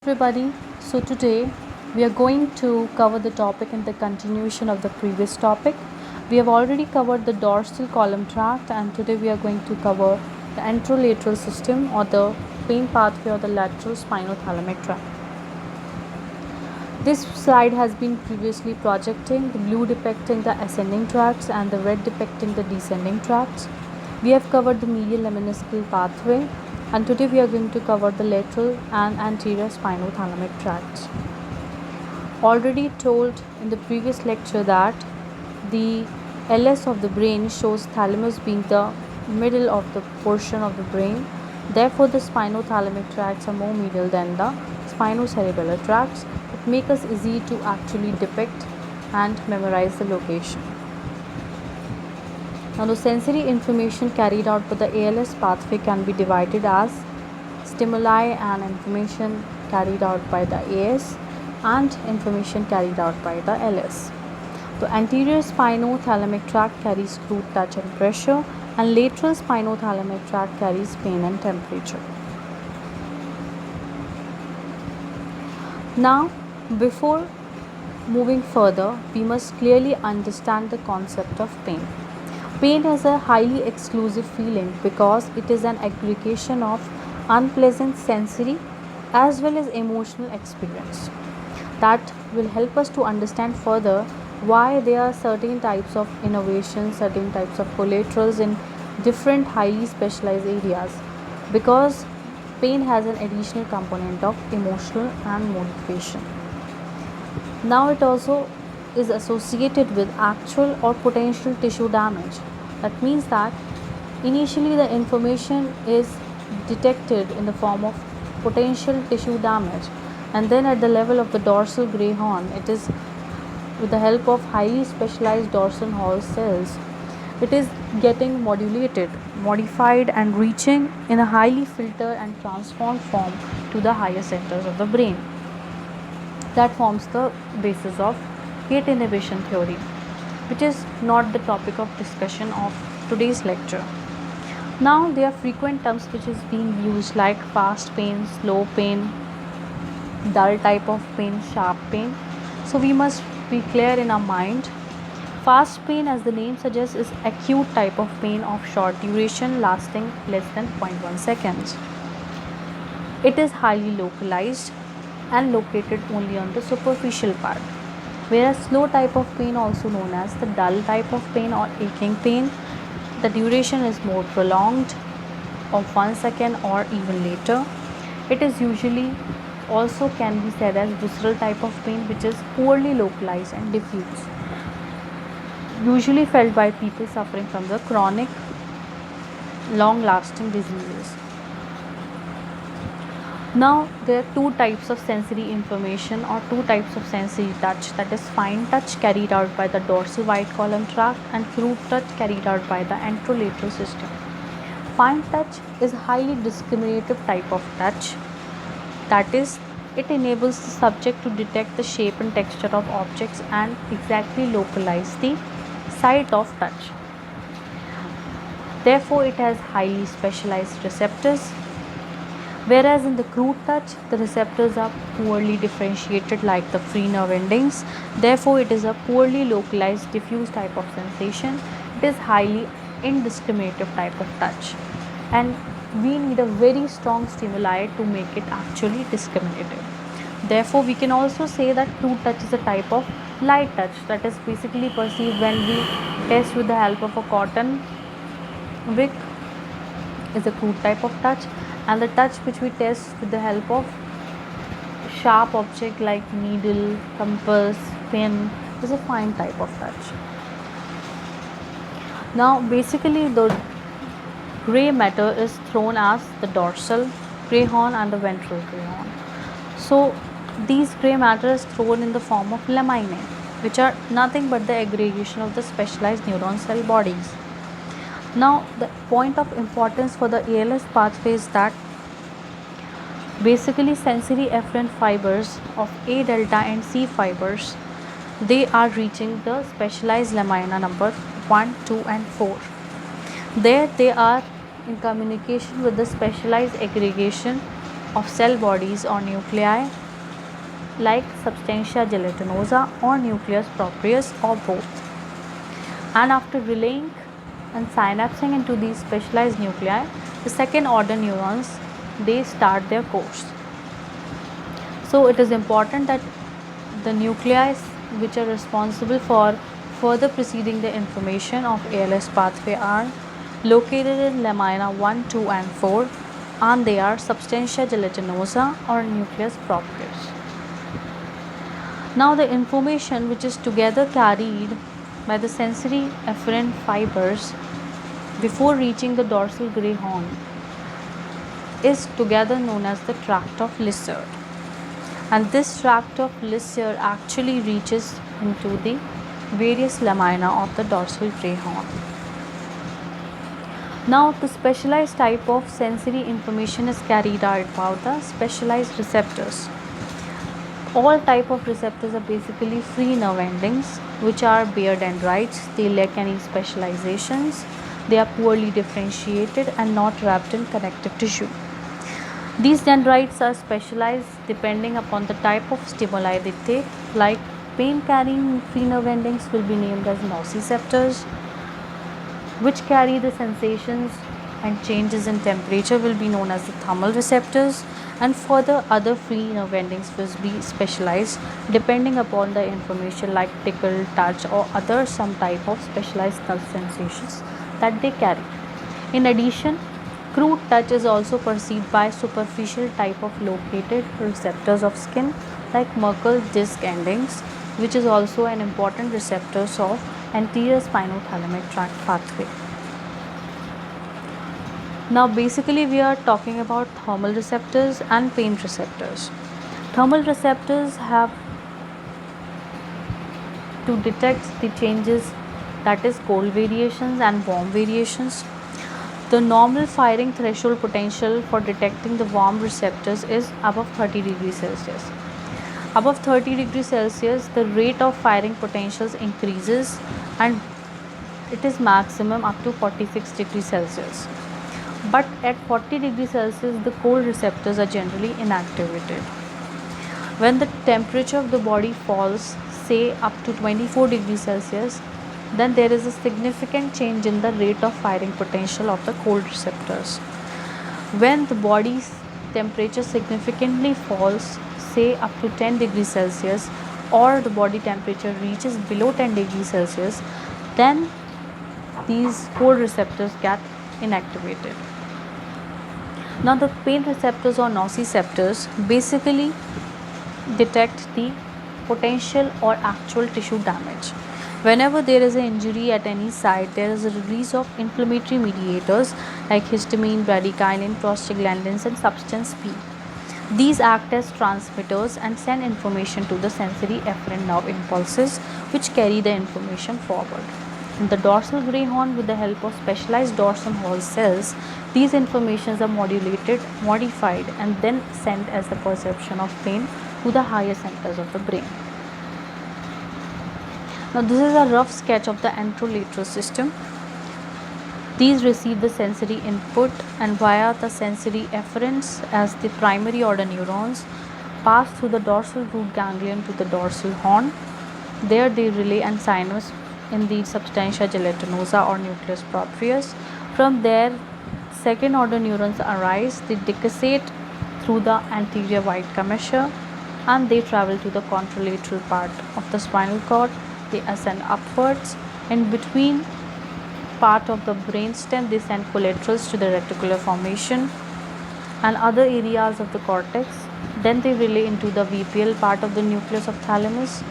Everybody, so today we are going to cover the topic in the continuation of the previous topic. We have already covered the dorsal column tract, and today we are going to cover the anterolateral system or the pain pathway or the lateral spinothalamic tract. This slide has been previously projecting the blue depicting the ascending tracts and the red depicting the descending tracts. We have covered the medial lemniscal pathway, and today we are going to cover the lateral and anterior spinothalamic tracts. Already told in the previous lecture that the LS of the brain shows thalamus being the middle of the portion of the brain. Therefore, the spinothalamic tracts are more medial than the spinocerebellar tracts. It makes us easy to actually depict and memorize the location. Now, the sensory information carried out by the ALS pathway can be divided as stimuli and information carried out by the AS and information carried out by the LS. The anterior spinothalamic tract carries crude touch and pressure, and lateral spinothalamic tract carries pain and temperature. Now, before moving further, we must clearly understand the concept of pain. Pain is a highly exclusive feeling because it is an aggregation of unpleasant sensory as well as emotional experience. That will help us to understand further why there are certain types of innovations, certain types of collaterals in different highly specialized areas, because pain has an additional component of emotional and motivation. Now it also is associated with actual or potential tissue damage. That means that initially the information is detected in the form of potential tissue damage, and then at the level of the dorsal gray horn, it is with the help of highly specialized dorsal Hall cells, it is getting modulated, modified, and reaching in a highly filtered and transformed form to the higher centers of the brain. That forms the basis of gate inhibition theory, which is not the topic of discussion of today's lecture. Now there are frequent terms which is being used like fast pain, slow pain, dull type of pain, sharp pain. So we must be clear in our mind. Fast pain, as the name suggests, is acute type of pain of short duration lasting less than 0.1 seconds. It is highly localized and located only on the superficial part. Whereas slow type of pain, also known as the dull type of pain or aching pain, the duration is more prolonged of 1 second or even later. It is usually also can be said as visceral type of pain, which is poorly localized and diffuse, usually felt by people suffering from the chronic long lasting diseases. Now there are two types of sensory information or two types of sensory touch, that is fine touch carried out by the dorsal white column tract and crude touch carried out by the anterolateral system. Fine touch is a highly discriminative type of touch, that is, it enables the subject to detect the shape and texture of objects and exactly localize the site of touch. Therefore, it has highly specialized receptors. Whereas in the crude touch, the receptors are poorly differentiated like the free nerve endings. Therefore, it is a poorly localized diffuse type of sensation. It is highly indiscriminative type of touch, and we need a very strong stimuli to make it actually discriminative. Therefore, we can also say that crude touch is a type of light touch, that is basically perceived when we test with the help of a cotton wick is a crude type of touch, and the touch which we test with the help of sharp object like needle, compass, pen is a fine type of touch. Now basically the gray matter is thrown as the dorsal gray horn and the ventral gray horn. So these gray matter is thrown in the form of laminae, which are nothing but the aggregation of the specialized neuron cell bodies. Now the point of importance for the ALS pathway is that basically sensory efferent fibers of A delta and C fibers, they are reaching the specialized lamina number 1, 2 and 4. There they are in communication with the specialized aggregation of cell bodies or nuclei like substantia gelatinosa or nucleus proprius or both. And after relaying and synapsing into these specialized nuclei, the second order neurons, they start their course. So it is important that the nuclei which are responsible for further preceding the information of ALS pathway are located in lamina 1, 2 and 4, and they are substantia gelatinosa or nucleus proprius. Now the information which is together carried by the sensory efferent fibers before reaching the dorsal gray horn is together known as the tract of Lissard. And this tract of Lissard actually reaches into the various lamina of the dorsal gray horn. Now the specialized type of sensory information is carried out by the specialized receptors. All type of receptors are basically free nerve endings which are bare dendrites. They lack any specializations. They are poorly differentiated and not wrapped in connective tissue. These dendrites are specialized depending upon the type of stimuli they take, like pain carrying free nerve endings will be named as nociceptors, which carry the sensations and changes in temperature will be known as the thermal receptors, and further other free nerve endings will be specialized depending upon the information like tickle, touch or other some type of specialized sensations that they carry. In addition, crude touch is also perceived by superficial type of located receptors of skin like Merkel disc endings, which is also an important receptor of anterior spinothalamic tract pathway. Now basically we are talking about thermal receptors and pain receptors. Thermal receptors have to detect the changes, that is cold variations and warm variations. The normal firing threshold potential for detecting the warm receptors is above 30 degrees Celsius. Above 30 degrees Celsius, the rate of firing potentials increases and it is maximum up to 46 degrees Celsius. But at 40 degrees Celsius, the cold receptors are generally inactivated. When the temperature of the body falls, say up to 24 degrees Celsius, then there is a significant change in the rate of firing potential of the cold receptors. When the body's temperature significantly falls, say up to 10 degrees Celsius, or the body temperature reaches below 10 degrees Celsius, then these cold receptors get inactivated. Now the pain receptors or nociceptors basically detect the potential or actual tissue damage. Whenever there is an injury at any site, there is a release of inflammatory mediators like histamine, bradykinin, prostaglandins and substance P. These act as transmitters and send information to the sensory efferent nerve impulses which carry the information forward. In the dorsal gray horn, with the help of specialized dorsum Hall cells, these informations are modulated, modified and then sent as the perception of pain to the higher centers of the brain. Now this is a rough sketch of the anterolateral system. These receive the sensory input and via the sensory efferents as the primary order neurons pass through the dorsal root ganglion to the dorsal horn. There they relay and synapse in the substantia gelatinosa or nucleus proprius. From there, second order neurons arise. They decussate through the anterior white commissure and they travel to the contralateral part of the spinal cord. They ascend upwards. In between part of the brainstem, they send collaterals to the reticular formation and other areas of the cortex. Then they relay into the VPL part of the nucleus of thalamus,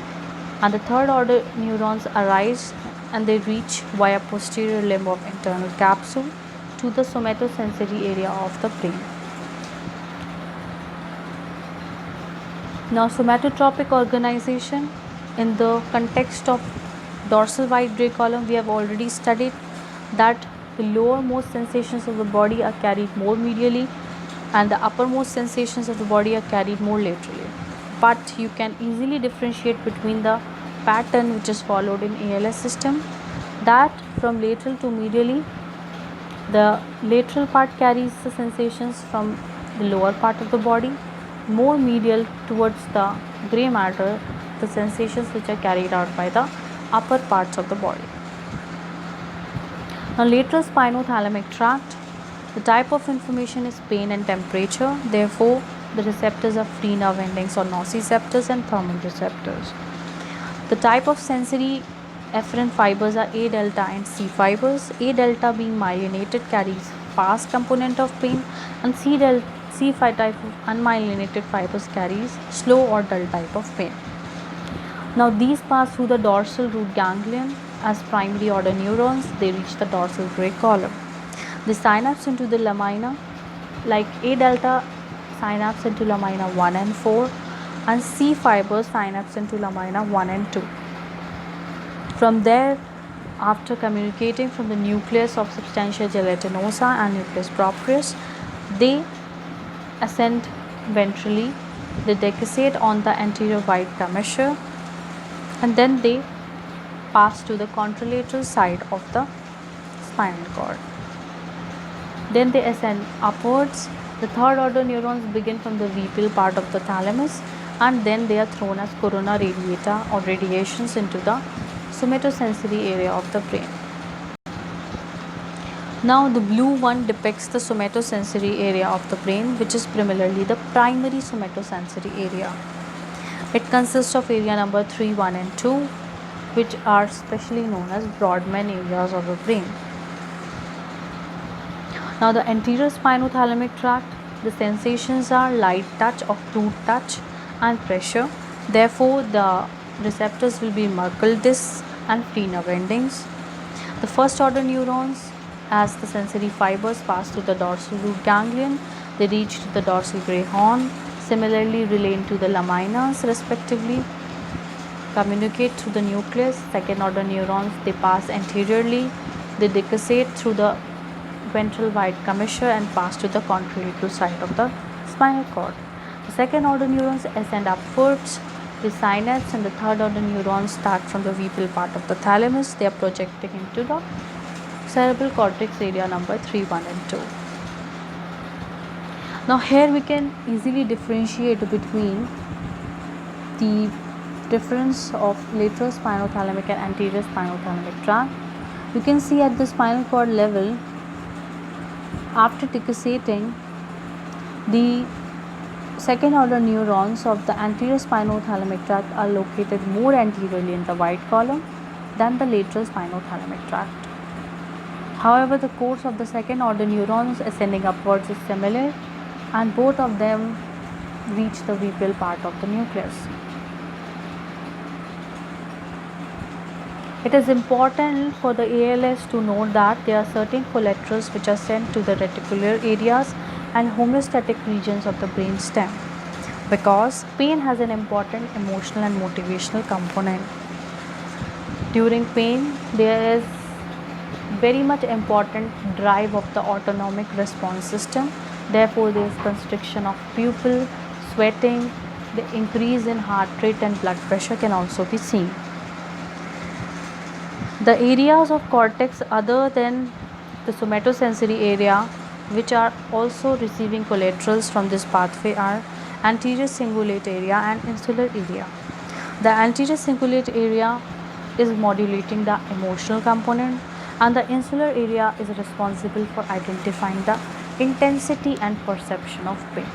and the third order neurons arise and they reach via posterior limb of internal capsule to the somatosensory area of the brain. Now somatotropic organization, in the context of dorsal white gray column, we have already studied that the lowermost sensations of the body are carried more medially and the uppermost sensations of the body are carried more laterally. But you can easily differentiate between the pattern which is followed in ALS system, that from lateral to medially, the lateral part carries the sensations, from the lower part of the body, more medial towards the gray matter, the sensations which are carried out by the upper parts of the body. Now, lateral spinothalamic tract, the type of information is pain and temperature. Therefore, the receptors are free nerve endings or nociceptors and thermoreceptors. The type of sensory efferent fibers are A delta and C fibers. A delta being myelinated carries fast component of pain, and C type of unmyelinated fibers carries slow or dull type of pain. Now these pass through the dorsal root ganglion as primary order neurons. They reach the dorsal gray column. They synapse into the lamina, like A delta synapse into lamina 1 and 4, and C fibers synapse into lamina 1 and 2. From there, after communicating from the nucleus of substantia gelatinosa and nucleus proprius, they ascend ventrally, they decussate on the anterior white commissure, and then they pass to the contralateral side of the spinal cord. Then they ascend upwards. The third order neurons begin from the vepal part of the thalamus, and then they are thrown as corona radiata or radiations into the somatosensory area of the brain. Now the blue one depicts the somatosensory area of the brain, which is primarily the primary somatosensory area. It consists of area number 3, 1 and 2, which are specially known as Brodmann areas of the brain. Now the anterior spinothalamic tract, the sensations are light touch or crude touch and pressure. Therefore, the receptors will be Merkel discs and free nerve endings. The first order neurons, as the sensory fibers pass through the dorsal root ganglion, they reach to the dorsal gray horn, similarly relate to the laminas respectively, communicate through the nucleus. Second order neurons, they pass anteriorly, they decussate through the ventral white commissure and pass to the contralateral side of the spinal cord. The second order neurons ascend upwards. The synapse and the third order neurons start from the vepal part of the thalamus. They are projecting into the cerebral cortex area number 3, 1 and 2. Now here we can easily differentiate between the difference of lateral spinothalamic and anterior spinothalamic tract. You can see at the spinal cord level, after decussating, the second order neurons of the anterior spinothalamic tract are located more anteriorly in the white column than the lateral spinothalamic tract. However, the course of the second order neurons ascending upwards is similar, and both of them reach the vepal part of the nucleus. It is important for the ALS to note that there are certain collaterals which are sent to the reticular areas and homeostatic regions of the brain stem, because pain has an important emotional and motivational component. During pain, there is very much important drive of the autonomic response system. Therefore, there is constriction of pupil, sweating, the increase in heart rate and blood pressure can also be seen. The areas of cortex other than the somatosensory area which are also receiving collaterals from this pathway are anterior cingulate area and insular area. The anterior cingulate area is modulating the emotional component, and the insular area is responsible for identifying the intensity and perception of pain.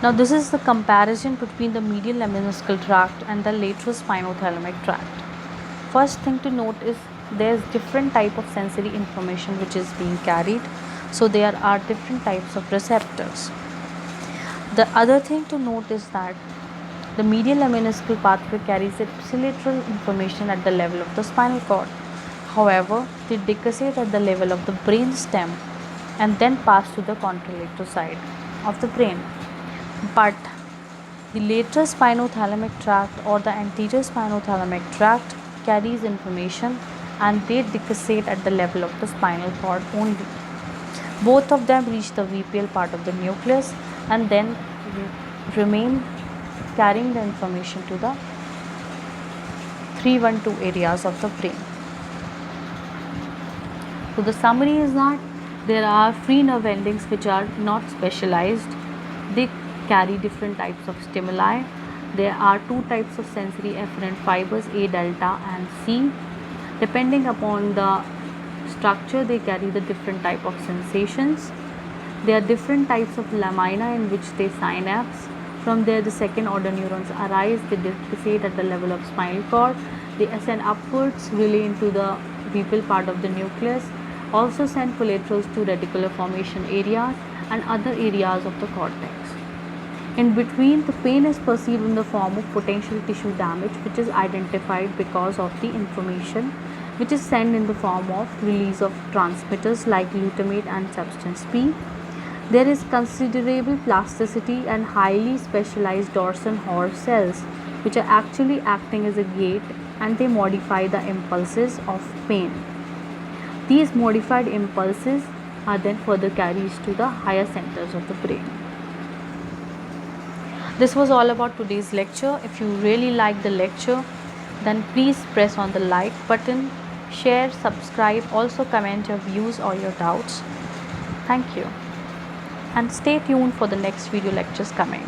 Now this is the comparison between the medial lemniscal tract and the lateral spinothalamic tract. First thing to note is there is different type of sensory information which is being carried, so there are different types of receptors. The other thing to note is that the medial lemniscal pathway carries ipsilateral information at the level of the spinal cord. However, they decussate at the level of the brain stem and then pass to the contralateral side of the brain. But the lateral spinothalamic tract or the anterior spinothalamic tract carries information and they decussate at the level of the spinal cord only. Both of them reach the vepal part of the nucleus and then remain carrying the information to the 3-1-2 areas of the brain. So the summary is that There are free nerve endings which are not specialized. They carry different types of stimuli. There are two types of sensory efferent fibers, A delta and C. Depending upon the structure, they carry the different type of sensations. There are different types of lamina in which they synapse. From there, the second order neurons arise. They dissociate at the level of spinal cord. They ascend upwards, relay into the vepal part of the nucleus. Also send collaterals to reticular formation areas and other areas of the cortex. In between, the pain is perceived in the form of potential tissue damage, which is identified because of the information which is sent in the form of release of transmitters like glutamate and substance P. There is considerable plasticity and highly specialized dorsal Hoare cells which are actually acting as a gate, and they modify the impulses of pain. These modified impulses are then further carried to the higher centers of the brain. This was all about today's lecture. If you really like the lecture, then please press on the like button, share, subscribe, also comment your views or your doubts. Thank you, and stay tuned for the next video lectures coming.